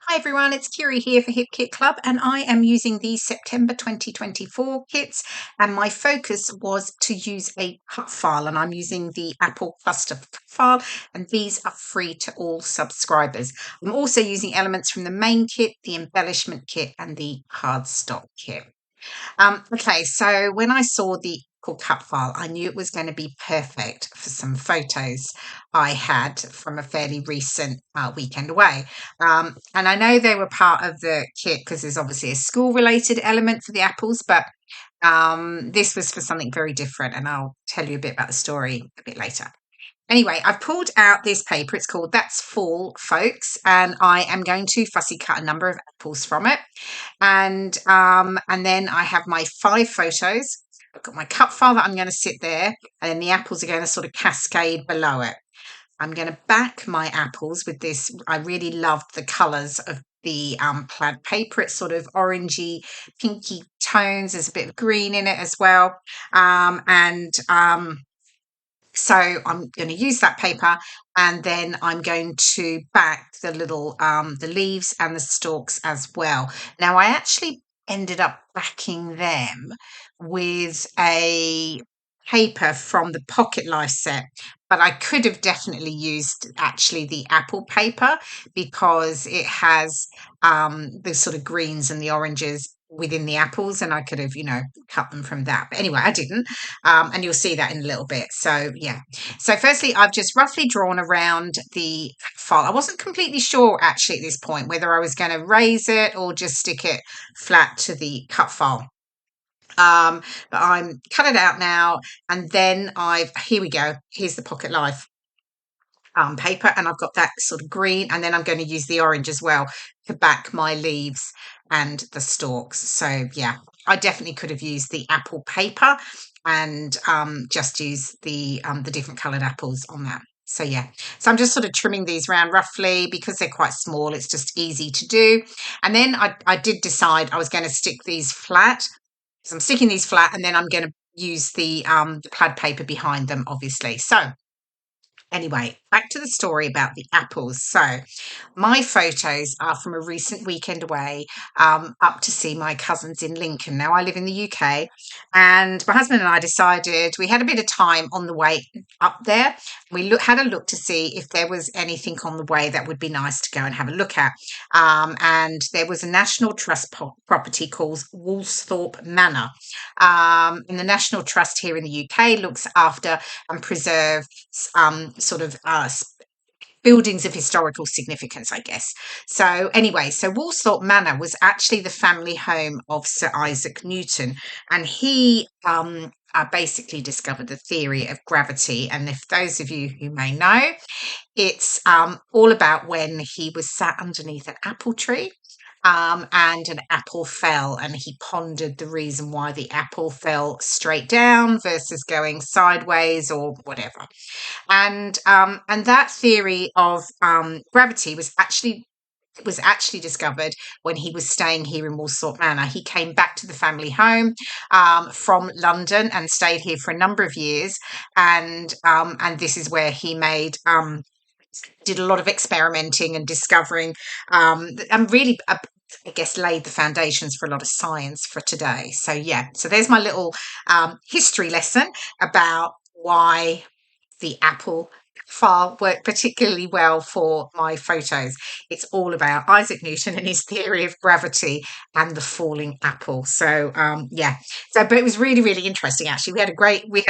Hi everyone, it's Kirei here for Hip Kit Club, and I am using these September 2024 kits, and my focus was to use a cut file, and I'm using the Apple Cluster cut file, and these are free to all subscribers. I'm also using elements from the main kit, the embellishment kit, and the cardstock kit. Okay, so when I saw the cut file, I knew it was going to be perfect for some photos I had from a fairly recent weekend away. And I know they were part of the kit because there's obviously a school related element for the apples, but this was for something very different. And I'll tell you a bit about the story a bit later. Anyway, I've pulled out this paper. It's called That's Fall, Folks, and I am going to fussy cut a number of apples from it. And then I have my 5 photos. I've got my cut file that I'm going to sit there, and then the apples are going to sort of cascade below it. I'm going to back my apples with this. I really loved the colours of the plaid paper. It's sort of orangey, pinky tones. There's a bit of green in it as well. So I'm going to use that paper, and then I'm going to back the little the leaves and the stalks as well. Now I actually ended up backing them with a paper from the Pocket Life set, but I could have definitely used actually the apple paper because it has the sort of greens and the oranges within the apples, and I could have cut them from that, but anyway I didn't. And you'll see that in a little bit. So yeah, so firstly I've just roughly drawn around the file. I wasn't completely sure actually at this point whether I was going to raise it or just stick it flat to the cut file. But I'm cut it out now, and then here we go, here's the Pocket Life paper, and I've got that sort of green, and then I'm going to use the orange as well to back my leaves and the stalks. So yeah, I definitely could have used the apple paper and just use the different coloured apples on that. So yeah, so I'm just sort of trimming these around roughly because they're quite small. It's just easy to do. And then I did decide I was going to stick these flat. So I'm sticking these flat, and then I'm going to use the plaid paper behind them, obviously. So anyway, back to the story about the apples. So, my photos are from a recent weekend away up to see my cousins in Lincoln. Now, I live in the UK, and my husband and I decided we had a bit of time on the way up there. We had a look to see if there was anything on the way that would be nice to go and have a look at. And there was a National Trust property called Woolsthorpe Manor. And the National Trust here in the UK looks after and preserves sort of buildings of historical significance, I guess. So anyway, so Woolsthorpe Manor was actually the family home of Sir Isaac Newton, and he basically discovered the theory of gravity. And if those of you who may know, it's all about when he was sat underneath an apple tree. And an apple fell, and he pondered the reason why the apple fell straight down versus going sideways or whatever. And that theory of gravity was actually discovered when he was staying here in Woolsthorpe Manor. He came back to the family home from London and stayed here for a number of years, and this is where he did a lot of experimenting and discovering, and really, I guess, laid the foundations for a lot of science for today. So yeah, so there's my little history lesson about why the apple file worked particularly well for my photos. It's all about Isaac Newton and his theory of gravity and the falling apple. So yeah, so but it was really really interesting actually. We had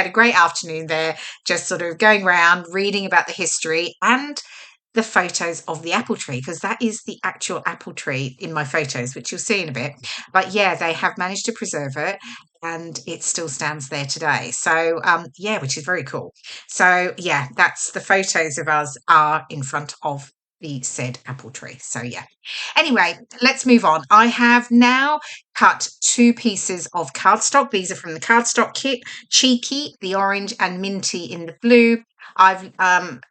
a great afternoon there, just sort of going around reading about the history and the photos of the apple tree, because that is the actual apple tree in my photos, which you'll see in a bit. But yeah, they have managed to preserve it, and it still stands there today. So yeah, which is very cool. So yeah, that's the photos of us are in front of the said apple tree. So yeah. Anyway, let's move on. I have now cut 2 pieces of cardstock. These are from the cardstock kit, Cheeky, the orange, and Minty in the blue. I've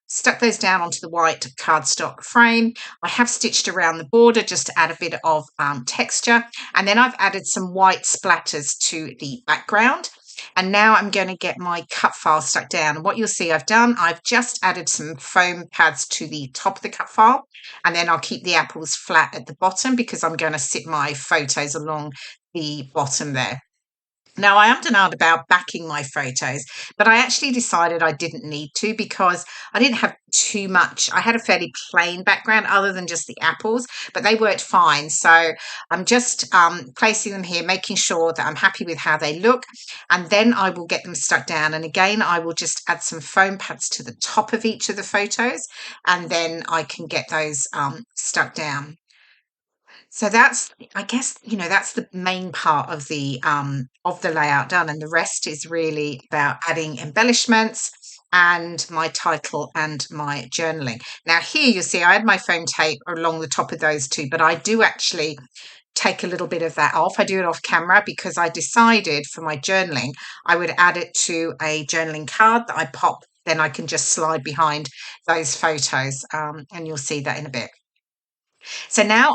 stuck those down onto the white cardstock frame. I have stitched around the border just to add a bit of texture, and then I've added some white splatters to the background. And now I'm going to get my cut file stuck down. And what you'll see I've just added some foam pads to the top of the cut file. And then I'll keep the apples flat at the bottom because I'm going to sit my photos along the bottom there. Now, I am denied about backing my photos, but I actually decided I didn't need to because I didn't have too much. I had a fairly plain background other than just the apples, but they worked fine. So I'm just placing them here, making sure that I'm happy with how they look, and then I will get them stuck down. And again, I will just add some foam pads to the top of each of the photos, and then I can get those stuck down. So that's, I guess, that's the main part of the layout done, and the rest is really about adding embellishments and my title and my journaling. Now here you'll see I had my foam tape along the top of those two, but I do actually take a little bit of that off. I do it off camera because I decided for my journaling I would add it to a journaling card that I pop. Then I can just slide behind those photos, and you'll see that in a bit. So now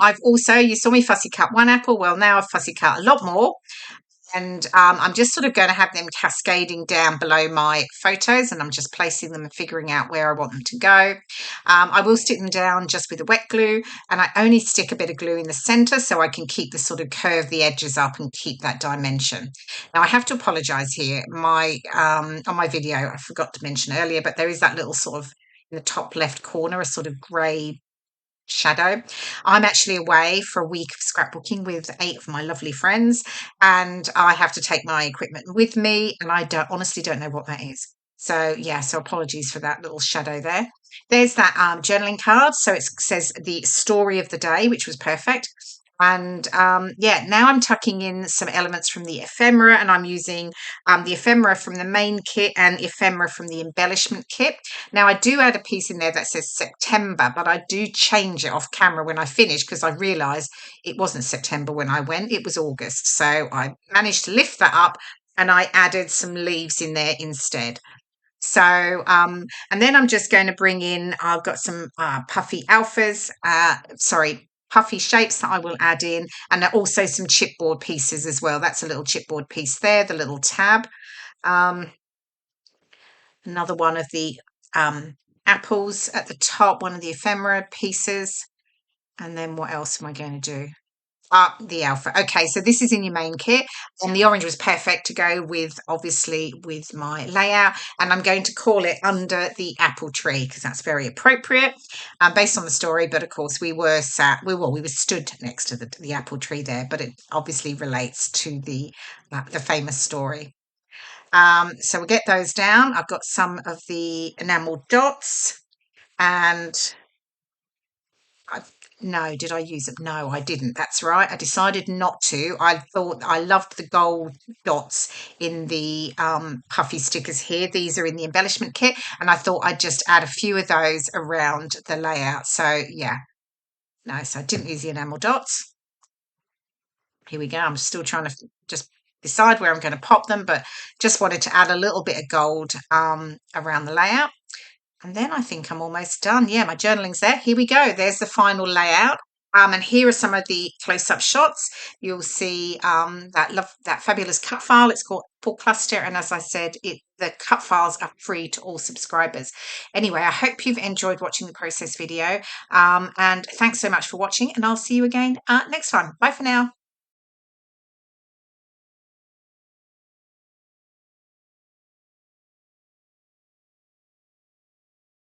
you saw me fussy cut one apple. Well, now I've fussy cut a lot more. And I'm just sort of going to have them cascading down below my photos, and I'm just placing them and figuring out where I want them to go. I will stick them down just with the wet glue, and I only stick a bit of glue in the center so I can keep the sort of curve the edges up and keep that dimension. Now I have to apologize here. On my video, I forgot to mention earlier, but there is that little sort of in the top left corner, a sort of grey shadow. I'm actually away for a week of scrapbooking with 8 of my lovely friends, and I have to take my equipment with me, and I honestly don't know what that is. So yeah, so apologies for that little shadow there. There's that journaling card. So it says the story of the day, which was perfect. And yeah, now I'm tucking in some elements from the ephemera, and I'm using the ephemera from the main kit and ephemera from the embellishment kit. Now I do add a piece in there that says September, but I do change it off camera when I finish because I realised it wasn't September when I went, it was August. So I managed to lift that up and I added some leaves in there instead. So, and then I'm just going to bring in, I've got some puffy alphas, puffy shapes that I will add in, and also some chipboard pieces as well. That's a little chipboard piece there, the little tab. Another one of the apples at the top, one of the ephemera pieces. And then what else am I going to do? The alpha. Okay, so this is in your main kit, and the orange was perfect to go with, obviously, with my layout. And I'm going to call it Under the Apple Tree because that's very appropriate, based on the story. But of course, we were stood next to the apple tree there, but it obviously relates to the famous story. So we'll get those down. I've got some of the enamel dots, and no, did I use it? No, I didn't. That's right. I decided not to. I thought I loved the gold dots in the puffy stickers here. These are in the embellishment kit, and I thought I'd just add a few of those around the layout. So yeah, no, so I didn't use the enamel dots. Here we go. I'm still trying to just decide where I'm going to pop them, but just wanted to add a little bit of gold around the layout. And then I think I'm almost done. Yeah, my journaling's there. Here we go. There's the final layout. And here are some of the close-up shots. You'll see that fabulous cut file. It's called Full Cluster. And as I said, the cut files are free to all subscribers. Anyway, I hope you've enjoyed watching the process video. And thanks so much for watching. And I'll see you again next time. Bye for now.